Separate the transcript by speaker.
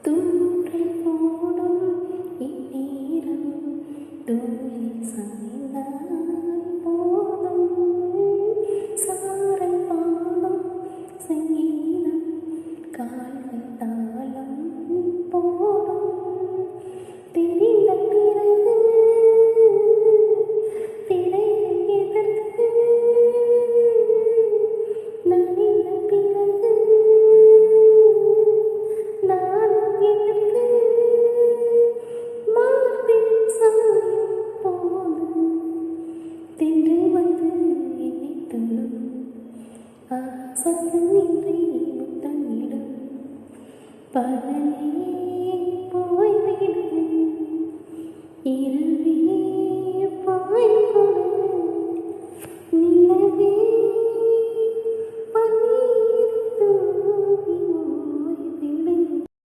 Speaker 1: தூரல் போடும் இந்நேரம் தோழி சாய்ந்தால் போதும் சாரல் பாடும் சங்கீதம் கால்கள் தாளம் போடும் தெரிந்த பிறகு திரைகள் எதற்கு நனைந்த பிறகு நானும் எதற்கு மார்பில் சாயும் போது தின்று வந்து என்னை தொடும் ஆசத்து நின்றை முத்தமிடும் பகலே போய்விடும் இரவே பாய்கொடு